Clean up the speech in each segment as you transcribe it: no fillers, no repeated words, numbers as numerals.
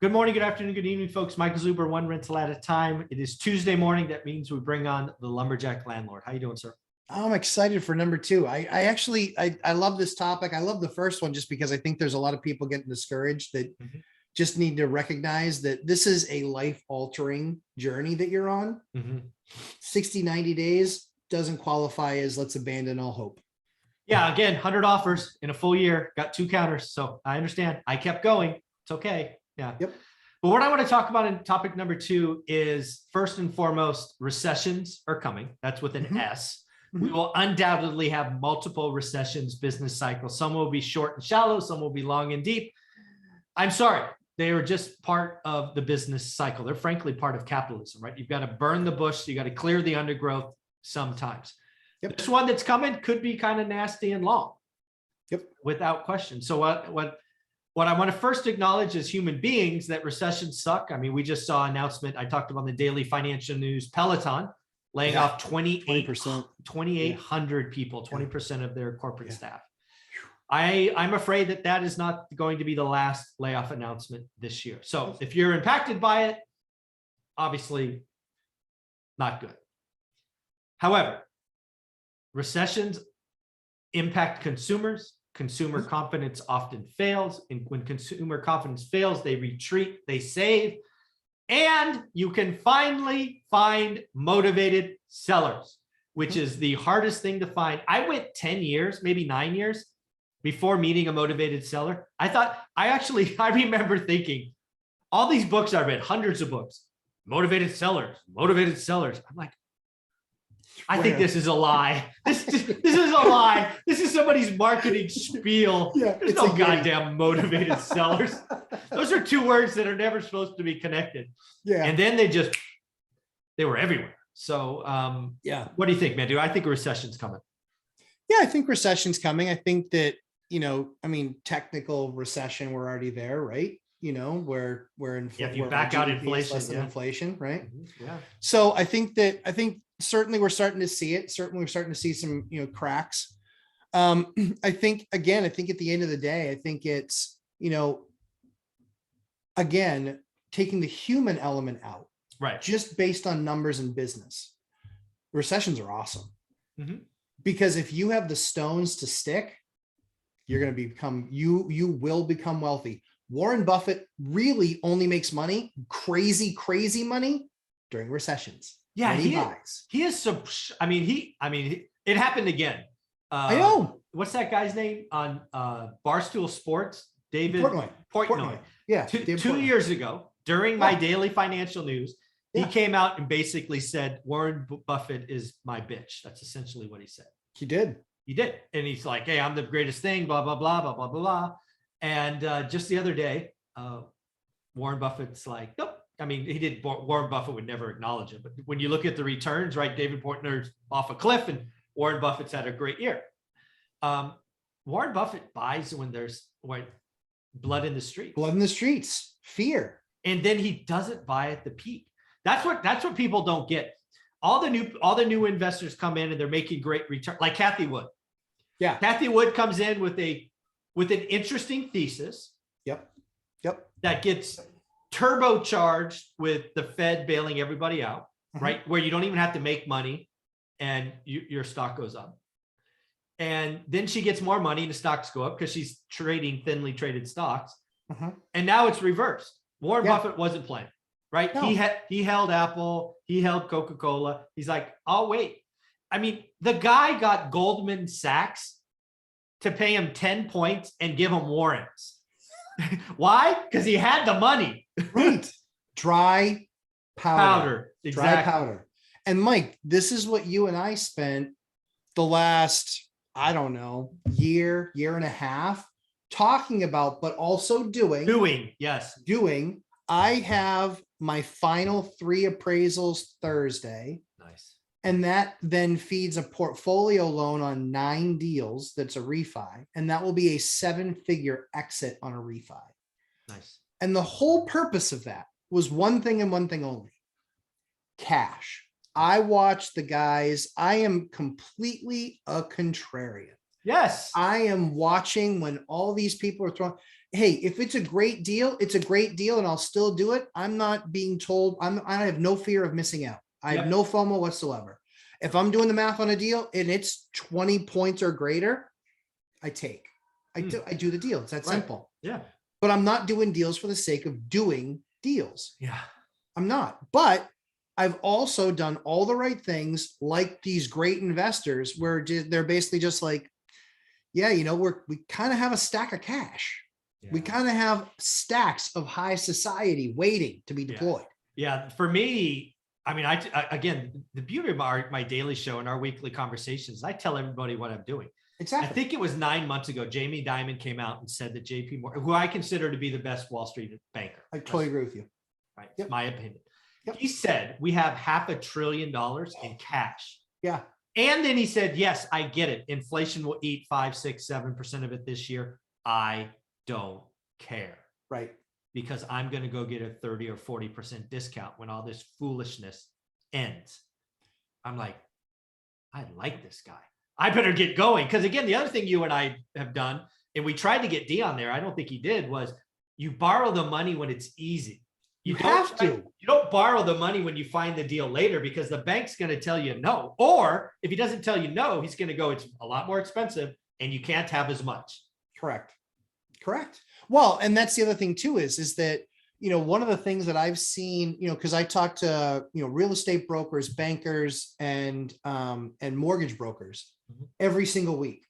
Good morning, good afternoon, good evening, folks. Michael Zuber, one rental at a time. It is Tuesday morning. That means we bring on the lumberjack landlord. How you doing, sir? I'm excited for number two. I love this topic. I love the first one just because I think there's a lot of people getting discouraged that just need to recognize that this is a life altering journey that you're on. 60, 90 days doesn't qualify as let's abandon all hope. Yeah, again, 100 offers in a full year, got 2 counters. So I understand. I kept going. It's okay. Yeah. Yep. But what I want to talk about in topic number 2 is first and foremost, recessions are coming. That's with an S. We will undoubtedly have multiple recessions, business cycles. Some will be short and shallow. Some will be long and deep. I'm sorry. They are just part of the business cycle. They're frankly part of capitalism, right? You've got to burn the bush. So you got to clear the undergrowth sometimes. Yep. This one that's coming could be kind of nasty and long. Yep. Without question. So what I want to first acknowledge as human beings that recessions suck. I mean, we just saw an announcement. I talked about the daily financial news, Peloton laying off 2,800 people, 20% of their corporate staff. I'm afraid that is not going to be the last layoff announcement this year. So if you're impacted by it, obviously not good. However, recessions impact consumers. Consumer confidence often fails. And when consumer confidence fails, they retreat, they save, and you can finally find motivated sellers, which is the hardest thing to find. I went 10 years, maybe 9 years before meeting a motivated seller. I remember thinking all these books I read, hundreds of books, motivated sellers. I'm like, I think this is a lie. This is a lie. This is somebody's marketing spiel. Yeah, There's no goddamn motivated sellers. Those are 2 words that are never supposed to be connected. Yeah. And then they were everywhere. So yeah. What do you think, man? I think a recession's coming. Yeah, I think recession's coming. I think that, technical recession, we're already there, right? Where if you back out inflation, less than inflation, right? Yeah. So I think certainly we're starting to see it. Certainly we're starting to see some, cracks. I think at the end of the day, I think it's, again, taking the human element out, right? Just based on numbers and business. Recessions are awesome because if you have the stones to stick, you're going to you will become wealthy. Warren Buffett really only makes money, crazy bargains during recessions. Yeah, he is so. It happened again. I know. What's that guy's name on Barstool Sports? David Portnoy. Yeah, 2 years ago during my daily financial news, he came out and basically said Warren Buffett is my bitch. That's essentially what he said. He did, and he's like, "Hey, I'm the greatest thing." Blah blah blah blah blah blah. And just the other day, Warren Buffett's like, "Nope." I mean, Warren Buffett would never acknowledge it, but when you look at the returns, right? David Portnoy's off a cliff and Warren Buffett's had a great year. Warren Buffett buys when there's blood in the streets, fear. And then he doesn't buy at the peak. That's what people don't get. All the new investors come in and they're making great return, like Kathy Wood. Yeah. Kathy Wood comes in with an interesting thesis. Yep. That gets turbocharged with the Fed bailing everybody out, right? Where you don't even have to make money and your stock goes up. And then she gets more money and the stocks go up because she's trading thinly traded stocks. And now it's reversed. Warren Buffett wasn't playing, right? No. He held Apple, he held Coca-Cola. He's like, "Oh, wait." I mean, the guy got Goldman Sachs to pay him 10 points and give him warrants. Why? Because he had the money. Right. Dry powder. Exactly. Dry powder. And Mike, this is what you and I spent the last, I don't know, year and a half talking about, but also doing. Yes. I have my final 3 appraisals Thursday. Nice. And that then feeds a portfolio loan on 9 deals. That's a refi. And that will be a 7-figure exit on a refi. Nice. And the whole purpose of that was one thing and one thing only: cash. I watched the guys. I am completely a contrarian. Yes. I am watching when all these people are throwing. hey, if it's a great deal, it's a great deal and I'll still do it. I'm not being told, I have no fear of missing out. I have Yep. no FOMO whatsoever. If I'm doing the math on a deal and it's 20 points or greater, I take. I do the deal. It's that Right. simple. Yeah. But I'm not doing deals for the sake of doing deals. Yeah. I'm not. But I've also done all the right things, like these great investors where they're basically just like, yeah, you know, we kind of have a stack of cash. We Yeah. kind of have stacks of high society waiting to be deployed. Yeah. For me, I mean, I again, the beauty of my daily show and our weekly conversations, I tell everybody what I'm doing. Exactly. I think it was 9 months ago, Jamie Dimon came out and said that JP Morgan, who I consider to be the best Wall Street banker. I totally agree with you. Right. Yep. It's my opinion. Yep. He said, we have $500 billion in cash. Yeah. And then he said, yes, I get it. Inflation will eat 5, 6, 7% of it this year. I don't care. Right. Because I'm going to go get a 30 or 40% discount when all this foolishness ends. I'm like, I like this guy. I better get going. Because again, the other thing you and I have done, and we tried to get Dion there, I don't think he did, was you borrow the money when it's easy. You have to. You don't borrow the money when you find the deal later, because the bank's going to tell you no. Or if he doesn't tell you no, he's going to go, it's a lot more expensive and you can't have as much. Correct. Correct. Well, and that's the other thing too, is that, you know, one of the things that I've seen, you know, because I talk to, you know, real estate brokers, bankers, and mortgage brokers every single week.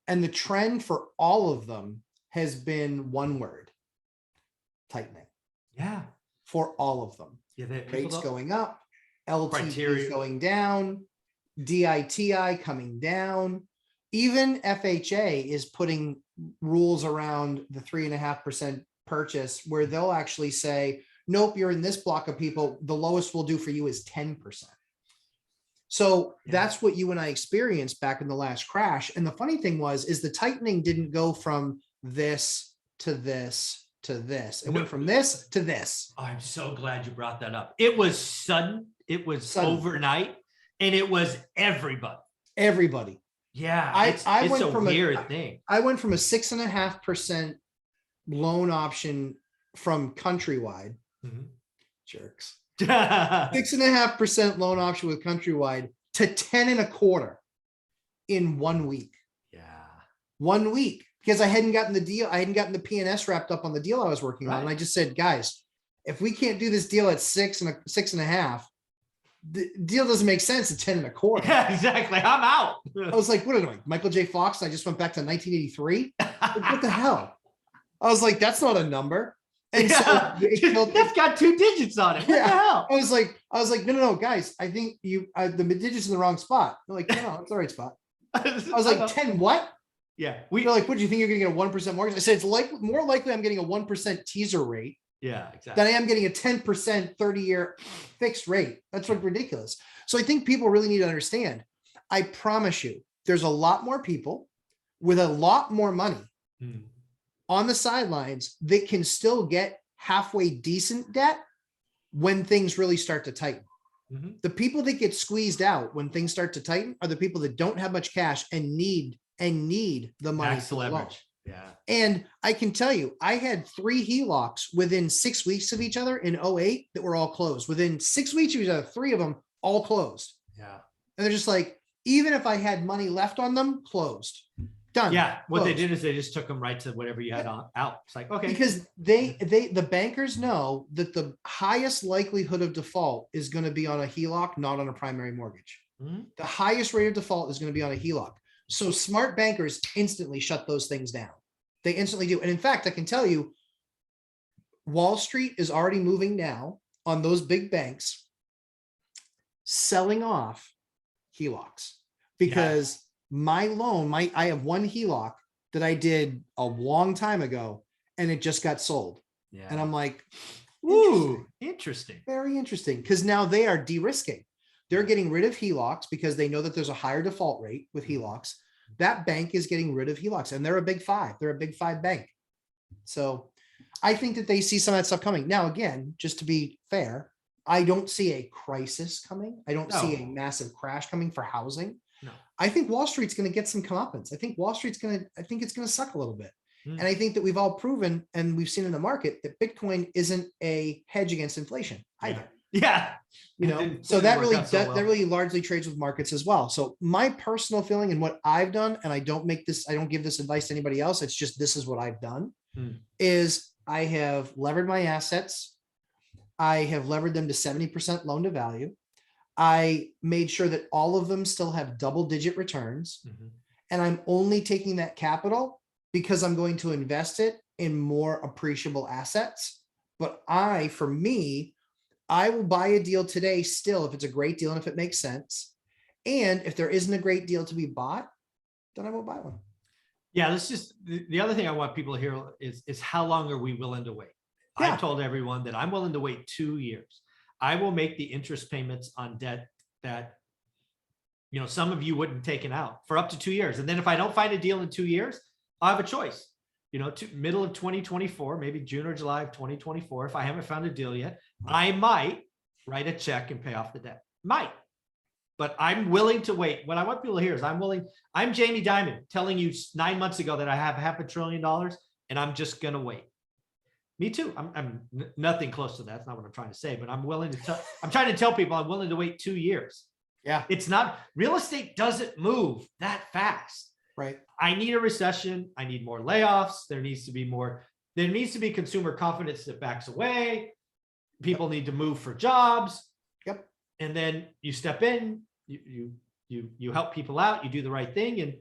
And the trend for all of them has been one word: tightening. Yeah. For all of them. Yeah, Rates going up, LTVs going down, DITI coming down. Even FHA is putting rules around the 3.5% purchase where they'll actually say, nope, you're in this block of people. The lowest we'll do for you is 10%. So that's what you and I experienced back in the last crash. And the funny thing is the tightening didn't go from this to this to this. It went from this to this. I'm so glad you brought that up. It was sudden. It was overnight, and it was everybody. Everybody. Yeah, it's a weird thing. I went from a 6.5% loan option from Countrywide. Jerks. 6.5% loan option with Countrywide to 10.25% in 1 week. Yeah. 1 week, because I hadn't gotten the deal. I hadn't gotten the PNS wrapped up on the deal I was working on. And I just said, guys, if we can't do this deal at 6.5, the deal doesn't make sense at 10.25. Yeah, exactly. I'm out. I was like, what am I, Michael J. Fox? And I just went back to 1983. Like, what the hell? I was like, that's not a number. And so that's got 2 digits on it. What the hell? I was like, no, guys, I think you the digits in the wrong spot. They're like, no, it's the right spot. I was like, 10 what? Yeah. They're like, what do you think you're going to get a 1% mortgage? I said, it's more likely I'm getting a 1% teaser rate. Yeah, exactly. Than I am getting a 10% 30-year fixed rate. That's ridiculous. So I think people really need to understand. I promise you, there's a lot more people with a lot more money on the sidelines that can still get halfway decent debt when things really start to tighten. The people that get squeezed out when things start to tighten are the people that don't have much cash and need the money to leverage. Yeah. And I can tell you, I had 3 HELOCs within 6 weeks of each other in 2008 that were all closed. Within 6 weeks of each other, 3 of them all closed. Yeah. And they're just like, even if I had money left on them, closed. Done. Yeah. What they did is they just took them right to whatever you had out. It's like, okay. Because the bankers know that the highest likelihood of default is going to be on a HELOC, not on a primary mortgage. The highest rate of default is going to be on a HELOC. So smart bankers instantly shut those things down. They instantly do. And in fact, I can tell you, Wall Street is already moving now on those big banks selling off HELOCs because my loan, I have one HELOC that I did a long time ago and it just got sold. Yeah. And I'm like, ooh, interesting. Very interesting. Because now they are de-risking. They're getting rid of HELOCs because they know that there's a higher default rate with HELOCs. That bank is getting rid of HELOCs and they're a big 5. They're a big 5 bank. So I think that they see some of that stuff coming. Now, again, just to be fair, I don't see a crisis coming. I don't see a massive crash coming for housing. No. I think Wall Street's going to get some comeuppance. I think Wall Street's I think it's going to suck a little bit. And I think that we've all proven, and we've seen in the market, that Bitcoin isn't a hedge against inflation either. Yeah. You know, so that really that really largely trades with markets as well. So my personal feeling and what I've done, and I don't give this advice to anybody else. It's just, this is what I've done, is I have levered my assets. I have levered them to 70% loan to value. I made sure that all of them still have double-digit returns. And I'm only taking that capital because I'm going to invest it in more appreciable assets. But for me, I will buy a deal today still if it's a great deal and if it makes sense. And if there isn't a great deal to be bought, then I won't buy one. Yeah, let's just, the other thing I want people to hear is how long are we willing to wait? Yeah. I told everyone that I'm willing to wait 2 years. I will make the interest payments on debt that, you know, some of you wouldn't taken out for up to 2 years. And then if I don't find a deal in 2 years, I'll have a choice, you know, to middle of 2024, maybe June or July of 2024. If I haven't found a deal yet, I might write a check and pay off the debt. Might. But I'm willing to wait. What I want people to hear is I'm Jamie Dimon telling you 9 months ago that I have $500 billion and I'm just going to wait. Me too. I'm nothing close to that. That's not what I'm trying to say, but I'm trying to tell people I'm willing to wait 2 years. Yeah. It's not, real estate doesn't move that fast. Right. I need a recession. I need more layoffs. There needs to be consumer confidence that backs away. People need to move for jobs. Yep. And then you step in, you help people out, you do the right thing, and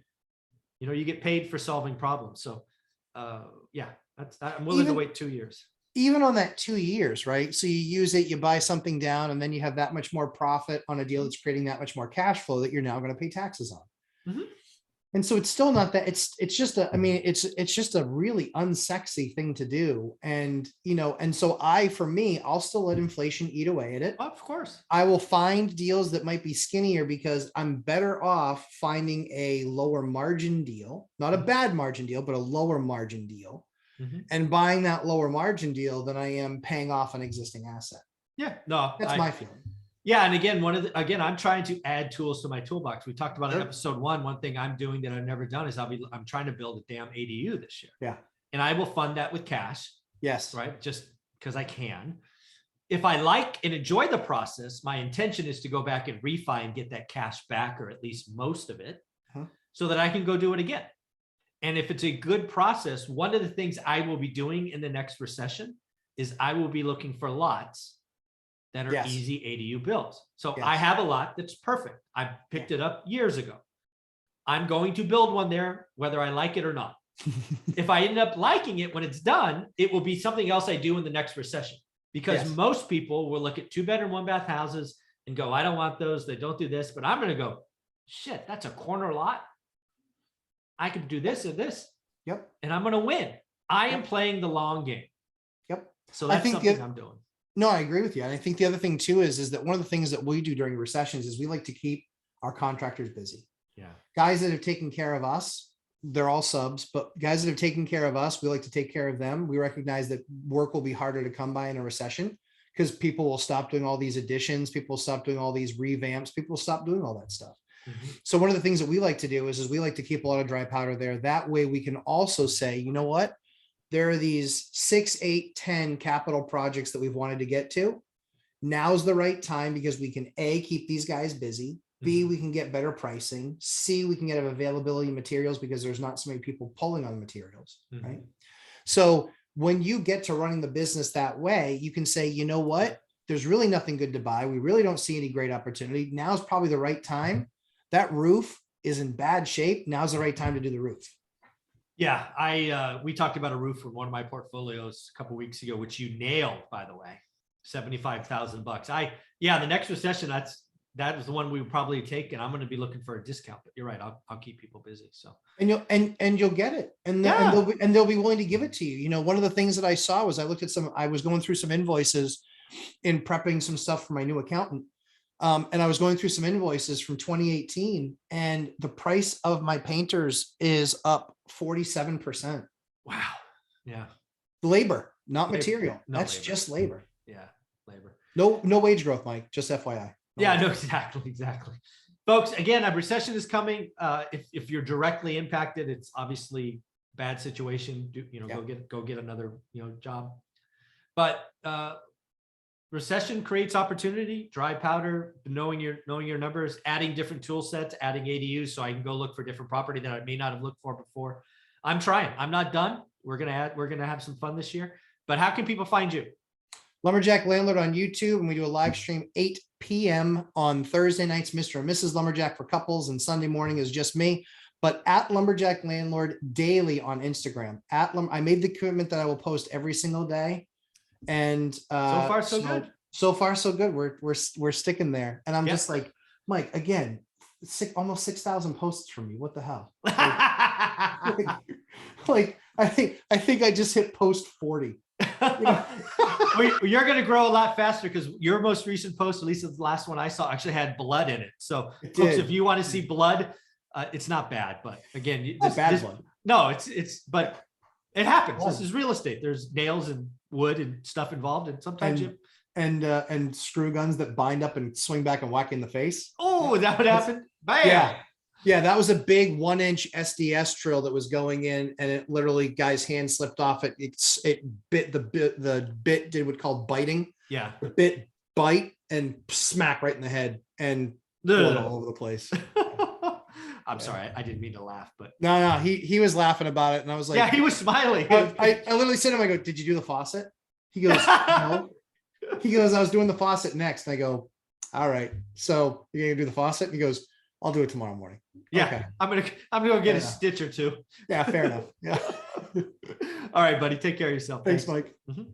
you know, you get paid for solving problems. So yeah, I'm willing to wait 2 years. Even on that 2 years, right? So you use it, you buy something down, and then you have that much more profit on a deal that's creating that much more cash flow that you're now going to pay taxes on. And so it's still not that it's just it's just a really unsexy thing to do. And, you know, and so for me, I'll still let inflation eat away at it. Of course. I will find deals that might be skinnier because I'm better off finding a lower margin deal, not a bad margin deal, but a lower margin deal, and buying that lower margin deal than I am paying off an existing asset. Yeah, no, that's my feeling. Yeah. And again, I'm trying to add tools to my toolbox. We talked about in episode 1, one thing I'm doing that I've never done is I'm trying to build a damn ADU this year. Yeah. And I will fund that with cash. Yes. Right. Just because I can. If I like and enjoy the process, my intention is to go back and refi and get that cash back, or at least most of it, so that I can go do it again. And if it's a good process, one of the things I will be doing in the next recession is I will be looking for lots that are easy ADU builds. So I have a lot that's perfect. I picked it up years ago. I'm going to build one there, whether I like it or not. If I end up liking it when it's done, it will be something else I do in the next recession, because most people will look at 2-bedroom, 1-bath houses and go, I don't want those. They don't do this, but I'm going to go, shit, that's a corner lot. I could do this or this. Yep. And I'm going to win. I am playing the long game. Yep. So that's something I'm doing. No, I agree with you. And I think the other thing too is that one of the things that we do during recessions is we like to keep our contractors busy. Yeah. Guys that have taken care of us, they're all subs, but guys that have taken care of us, we like to take care of them. We recognize that work will be harder to come by in a recession because people will stop doing all these additions. People will stop doing all these revamps. People will stop doing all that stuff. So one of the things that we like to do is we like to keep a lot of dry powder there. That way we can also say, you know what? There are these 6, 8, 10 capital projects that we've wanted to get to. Now's the right time because we can A, keep these guys busy. B, we can get better pricing. C, we can get availability of materials because there's not so many people pulling on materials, right? So when you get to running the business that way, you can say, you know what? There's really nothing good to buy. We really don't see any great opportunity. Now's probably the right time. That roof is in bad shape. Now's the right time to do the roof. Yeah, we talked about a roof from one of my portfolios a couple of weeks ago, which you nailed, by the way, $75,000. The next recession, that was the one we would probably take, and I'm going to be looking for a discount. But you're right, I'll keep people busy. So and you'll get it, and they'll be willing to give it to you. You know, one of the things that I saw was I was going through some invoices in prepping some stuff for my new accountant. And I was going through some invoices from 2018, and the price of my painters is up 47%. Wow. Yeah. Labor, not material. That's labor. Just labor. Yeah. Labor. No wage growth, Mike. Just FYI. No, exactly. Folks, again, a recession is coming. If you're directly impacted, it's obviously bad situation, Yeah. go get another, job. But recession creates opportunity, dry powder, knowing your numbers, adding different tool sets, adding ADUs, so I can go look for different property that I may not have looked for before. I'm trying. I'm not done. We're gonna have some fun this year. But how can people find you? Lumberjack Landlord on YouTube, and we do a live stream 8 p.m. on Thursday nights, Mr. and Mrs. Lumberjack for couples, and Sunday morning is just me. But at Lumberjack Landlord daily on Instagram. I made the commitment that I will post every single day, and So far, so good. So far, so good. We're sticking there, and I'm Yep. just like, Mike, again, almost 6,000 posts from you. What the hell? Like I think I just hit post 40. You're going to grow a lot faster because your most recent post, at least the last one I saw, actually had blood in it. So, folks, if you want to see blood, it's not bad. But again, blood. No, but it happens. This is real estate. There's nails and wood and stuff involved, and sometimes and screw guns that bind up and swing back and whack in the face. Oh, that would happen. Bam. Yeah, that was a big 1-inch SDS drill that was going in, and it literally, guy's hand slipped off it. It bit the bit did what called biting. Yeah, the bit bite and smack right in the head and blood all over the place. I'm sorry, I didn't mean to laugh, but no, he was laughing about it, and I was like, yeah, he was smiling. I literally said to him, I go, "Did you do the faucet?" He goes, "No." He goes, "I was doing the faucet next." And I go, "All right, so you're gonna do the faucet?" He goes, "I'll do it tomorrow morning." Yeah, okay. I'm gonna get a stitch or two. Yeah, fair enough. Yeah. All right, buddy. Take care of yourself. Thanks, Mike. Mhm.